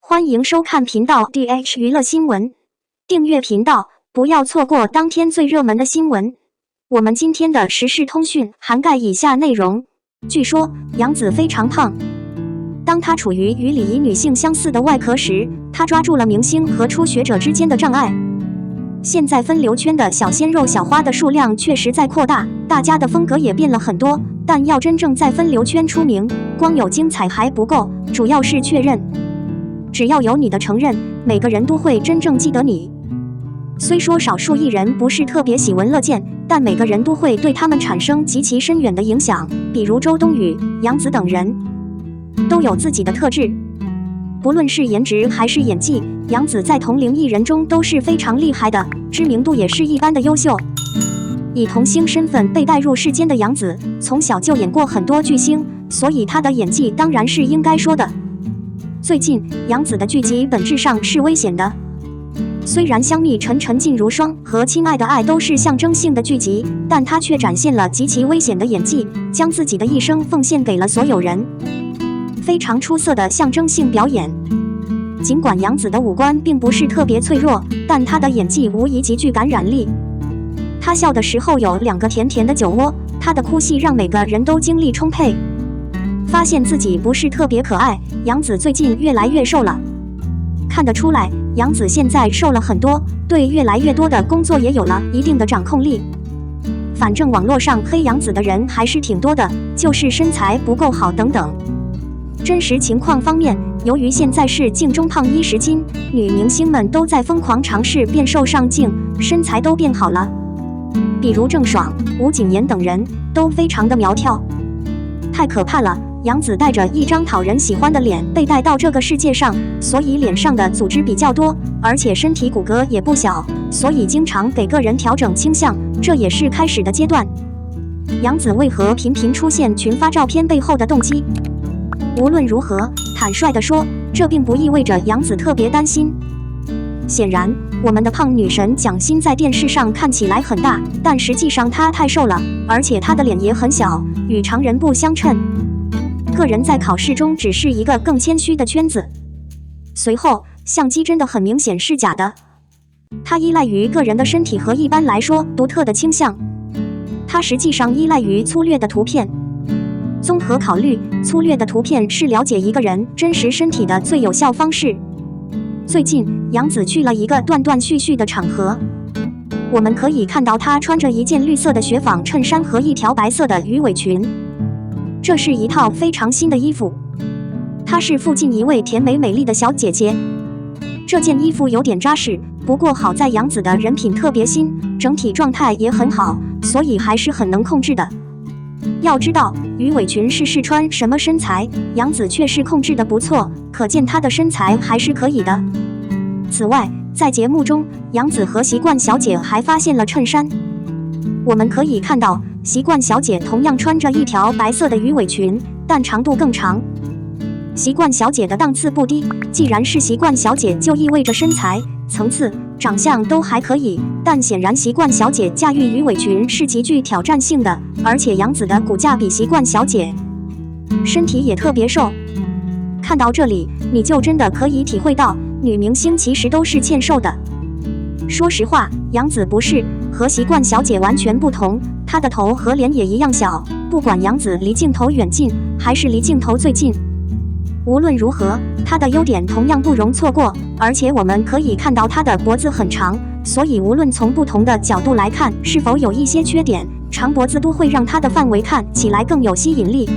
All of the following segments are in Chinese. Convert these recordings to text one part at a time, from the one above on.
欢迎收看频道 DH 娱乐新闻，订阅频道，不要错过当天最热门的新闻。我们今天的时事通讯涵盖以下内容：据说杨紫非常胖，当她处于与礼仪女性相似的外壳时，她抓住了明星和初学者之间的障碍。现在分流圈的小鲜肉小花的数量确实在扩大，大家的风格也变了很多，但要真正在分流圈出名，光有精彩还不够，主要是确认。只要有你的承认，每个人都会真正记得你。虽说少数艺人不是特别喜闻乐见，但每个人都会对他们产生极其深远的影响，比如周冬雨、杨紫等人，都有自己的特质。不论是颜值还是演技，杨紫在同龄艺人中都是非常厉害的，知名度也是一般的优秀。以童星身份被带入世间的杨紫，从小就演过很多巨星，所以她的演技当然是应该说的。最近杨紫的剧集本质上是危险的，虽然香蜜沉沉烬如霜和亲爱的爱都是象征性的剧集，但她却展现了极其危险的演技，将自己的一生奉献给了所有人，非常出色的象征性表演。尽管杨紫的五官并不是特别脆弱，但她的演技无疑极具感染力。她笑的时候有两个甜甜的酒窝，她的哭戏让每个人都精力充沛。发现自己不是特别可爱，杨紫最近越来越瘦了。看得出来，杨紫现在瘦了很多，对越来越多的工作也有了一定的掌控力。反正网络上黑杨紫的人还是挺多的，就是身材不够好等等。真实情况方面，由于现在是镜中胖10斤，女明星们都在疯狂尝试变瘦上镜，身材都变好了。比如郑爽、吴谨言等人都非常的苗条，太可怕了。杨紫带着一张讨人喜欢的脸被带到这个世界上，所以脸上的组织比较多，而且身体骨骼也不小，所以经常给个人调整倾向，这也是开始的阶段。杨紫为何频频出现群发照片背后的动机？无论如何，坦率地说，这并不意味着杨紫特别担心。显然，我们的胖女神蒋欣在电视上看起来很大，但实际上她太瘦了，而且她的脸也很小，与常人不相称。个人在考试中只是一个更谦虚的圈子。随后，相机真的很明显是假的，它依赖于个人的身体和一般来说独特的倾向，它实际上依赖于粗略的图片。综合考虑，粗略的图片是了解一个人真实身体的最有效方式。最近，杨紫去了一个断断续续的场合，我们可以看到她穿着一件绿色的雪纺衬衫和一条白色的鱼尾裙。这是一套非常新的衣服，她是附近一位甜美美丽的小姐姐。这件衣服有点扎实，不过好在杨紫的人品特别新，整体状态也很好，所以还是很能控制的。要知道，鱼尾裙是试穿什么身材，杨紫却是控制的不错，可见她的身材还是可以的。此外，在节目中，杨紫和习惯小姐还发现了衬衫，我们可以看到习惯小姐同样穿着一条白色的鱼尾裙，但长度更长。习惯小姐的档次不低，既然是习惯小姐，就意味着身材、层次、长相都还可以，但显然习惯小姐驾驭鱼尾裙是极具挑战性的，而且杨紫的骨架比习惯小姐身体也特别瘦。看到这里，你就真的可以体会到女明星其实都是欠瘦的。说实话，杨紫不是，和习惯小姐完全不同，她的头和脸也一样小，不管杨紫离镜头远近还是离镜头最近，无论如何，她的优点同样不容错过，而且我们可以看到她的脖子很长，所以无论从不同的角度来看是否有一些缺点，长脖子都会让她的范围看起来更有吸引力。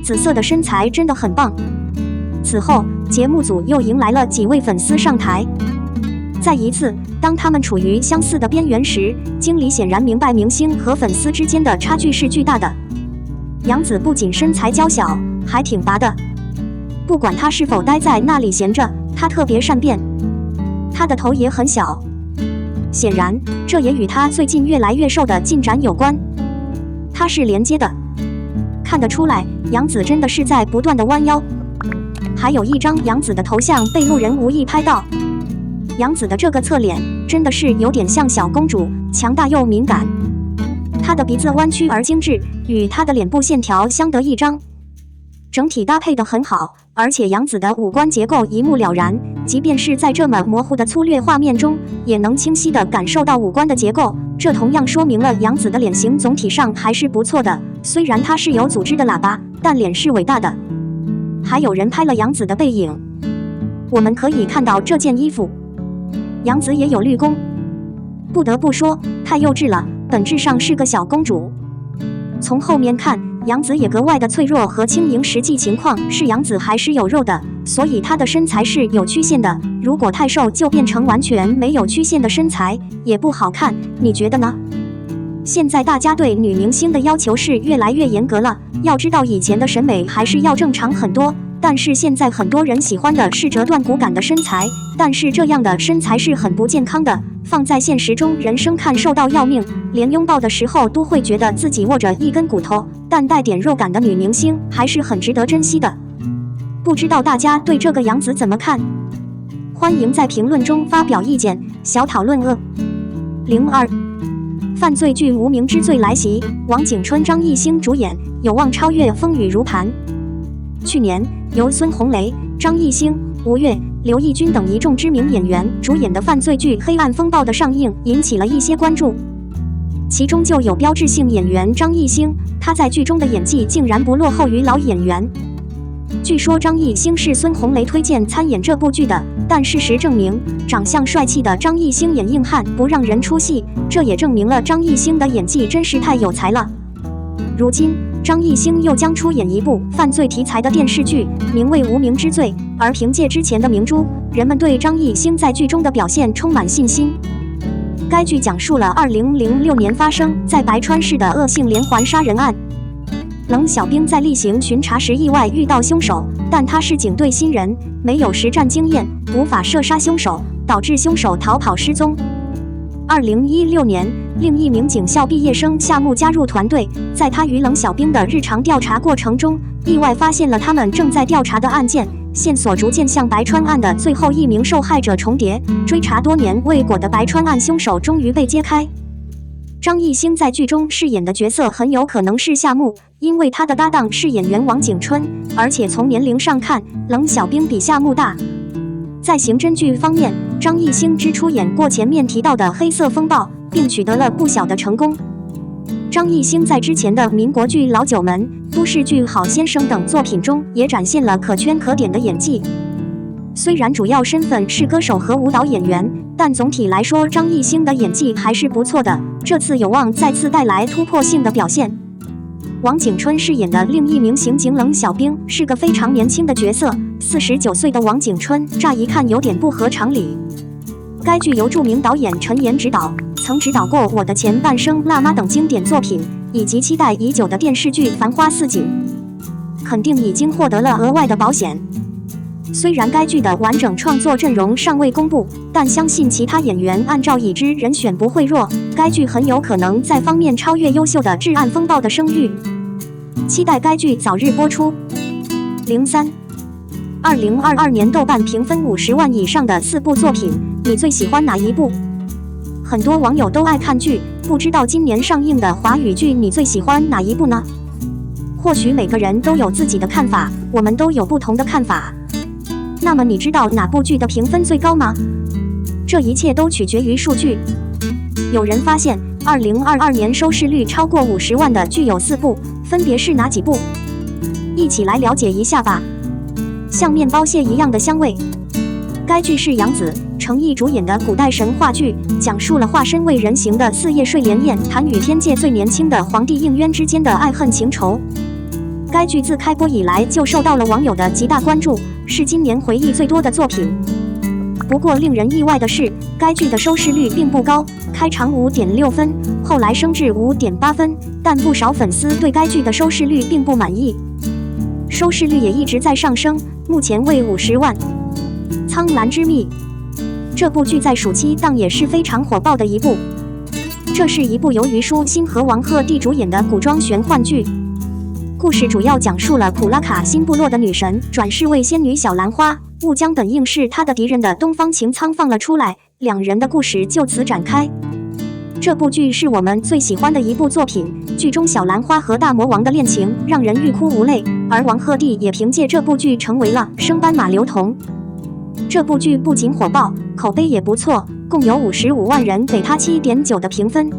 紫色的身材真的很棒。此后，节目组又迎来了几位粉丝上台。再一次，当他们处于相似的边缘时，经理显然明白明星和粉丝之间的差距是巨大的。杨紫不仅身材娇小，还挺拔的。不管她是否待在那里闲着，她特别善变。她的头也很小，显然这也与她最近越来越瘦的进展有关。它是连接的，看得出来，杨紫真的是在不断的弯腰。还有一张杨紫的头像被路人无意拍到。杨紫的这个侧脸真的是有点像小公主，强大又敏感。她的鼻子弯曲而精致，与她的脸部线条相得益彰。整体搭配得很好，而且杨紫的五官结构一目了然，即便是在这么模糊的粗略画面中，也能清晰地感受到五官的结构。这同样说明了杨紫的脸型总体上还是不错的，虽然她是有组织的喇叭，但脸是伟大的。还有人拍了杨紫的背影，我们可以看到这件衣服，杨紫也有绿弓。不得不说，太幼稚了，本质上是个小公主。从后面看，杨紫也格外的脆弱和轻盈，实际情况是杨紫还是有肉的，所以她的身材是有曲线的。如果太瘦，就变成完全没有曲线的身材，也不好看。你觉得呢？现在大家对女明星的要求是越来越严格了。要知道，以前的审美还是要正常很多，但是现在很多人喜欢的是折断骨感的身材，但是这样的身材是很不健康的。放在现实中，人生看瘦到要命，连拥抱的时候都会觉得自己握着一根骨头。但带点肉感的女明星还是很值得珍惜的。不知道大家对这个杨紫怎么看？欢迎在评论中发表意见，小讨论02犯罪剧《无名之罪》来袭，王景春、张艺兴主演，有望超越《风雨如磐》。去年，由孙红雷、张艺兴、吴越、刘奕君等一众知名演员主演的犯罪剧《黑暗风暴》的上映，引起了一些关注。其中就有标志性演员张艺兴，他在剧中的演技竟然不落后于老演员。据说张艺兴是孙红雷推荐参演这部剧的，但事实证明，长相帅气的张艺兴演硬汉不让人出戏，这也证明了张艺兴的演技真是太有才了。如今，张艺兴又将出演一部犯罪题材的电视剧，名为《无名之罪》，而凭借之前的明珠，人们对张艺兴在剧中的表现充满信心。该剧讲述了2006年发生在白川市的恶性连环杀人案。冷小兵在例行巡查时意外遇到凶手，但他是警队新人，没有实战经验，无法射杀凶手，导致凶手逃跑失踪。2016年，另一名警校毕业生夏木加入团队，在他与冷小兵的日常调查过程中，意外发现了他们正在调查的案件，线索逐渐向白川案的最后一名受害者重叠，追查多年未果的白川案凶手终于被揭开。张艺兴在剧中饰演的角色很有可能是夏木，因为他的搭档是演员王景春，而且从年龄上看，冷小兵比夏木大。在刑侦剧方面，张艺兴只出演过前面提到的《黑色风暴》，并取得了不小的成功。张艺兴在之前的民国剧《老九门》、都市剧《好先生》等作品中也展现了可圈可点的演技。虽然主要身份是歌手和舞蹈演员，但总体来说，张艺兴的演技还是不错的，这次有望再次带来突破性的表现。王景春饰演的另一名刑警冷小兵是个非常年轻的角色，49岁的王景春乍一看有点不合常理。该剧由著名导演陈妍执导，曾执导过《我的前半生》、《辣妈》等经典作品，以及期待已久的电视剧《繁花似锦》，肯定已经获得了额外的保险。虽然该剧的完整创作阵容尚未公布，但相信其他演员按照已知人选不会弱，该剧很有可能在方面超越优秀的《至暗风暴》的声誉。期待该剧早日播出。2022年豆瓣评分50万以上的4部作品，你最喜欢哪一部？很多网友都爱看剧，不知道今年上映的华语剧你最喜欢哪一部呢？或许每个人都有自己的看法，我们都有不同的看法。那么你知道哪部剧的评分最高吗？这一切都取决于数据。有人发现2022年收视率超过50万的剧有4部，分别是哪几部？一起来了解一下吧。像面包蟹一样的香味。该剧是杨紫、程毅主演的古代神话剧，讲述了化身为人形的四叶睡莲宴谈与天界最年轻的皇帝应渊之间的爱恨情仇。该剧自开播以来就受到了网友的极大关注，是今年回忆最多的作品。不过令人意外的是，该剧的收视率并不高，开场5.6分，后来升至5.8分，但不少粉丝对该剧的收视率并不满意。收视率也一直在上升，目前为50万。苍兰之谜这部剧在暑期档也是非常火爆的一部。这是一部由虞书欣和王鹤棣主演的古装玄幻剧。故事主要讲述了普拉卡新部落的女神转世为仙女小兰花，雾江等硬是她的敌人的东方晴苍放了出来，两人的故事就此展开。这部剧是我们最喜欢的一部作品，剧中小兰花和大魔王的恋情让人欲哭无泪，而王鹤棣也凭借这部剧成为了升班马刘同。这部剧不仅火爆，口碑也不错，共有55万人给他7.9的评分。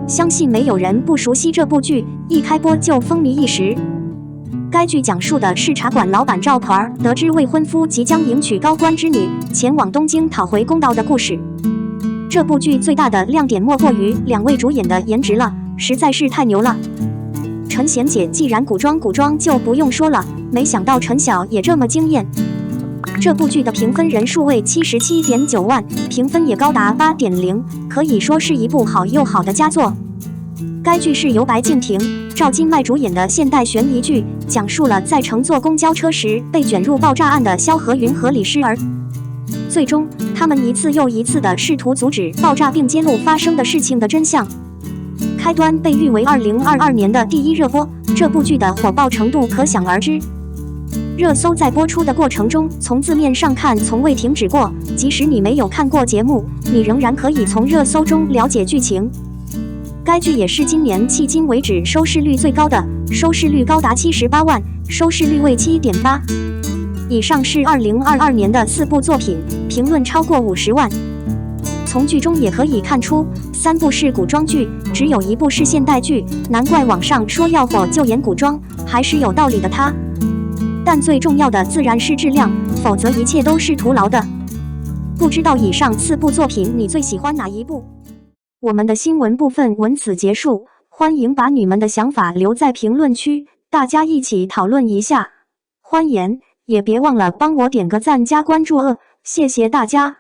相信没有人不熟悉这部剧，一开播就风靡一时。该剧讲述的是茶馆老板赵团得知未婚夫即将迎娶高官之女，前往东京讨回公道的故事。这部剧最大的亮点莫过于2位主演的颜值了，实在是太牛了。陈贤姐既然古装就不用说了，没想到陈晓也这么惊艳。这部剧的评分人数为77.9万，评分也高达8.0，可以说是一部好又好的佳作。该剧是由白敬亭、赵今麦主演的现代悬疑剧，讲述了在乘坐公交车时被卷入爆炸案的萧和云和李诗儿。最终，他们一次又一次地试图阻止爆炸并揭露发生的事情的真相。开端被誉为2022年的第1热播，这部剧的火爆程度可想而知。热搜在播出的过程中，从字面上看从未停止过，即使你没有看过节目，你仍然可以从热搜中了解剧情。该剧也是今年迄今为止收视率最高的，收视率高达78万，收视率为7.8。以上是2022年的4部作品，评论超过50万。从剧中也可以看出，3部是古装剧，只有1部是现代剧，难怪网上说要火就演古装，还是有道理的它。但最重要的自然是质量，否则一切都是徒劳的。不知道以上4部作品你最喜欢哪一部？我们的新闻部分文此结束，欢迎把你们的想法留在评论区，大家一起讨论一下。欢迎，也别忘了帮我点个赞加关注谢谢大家。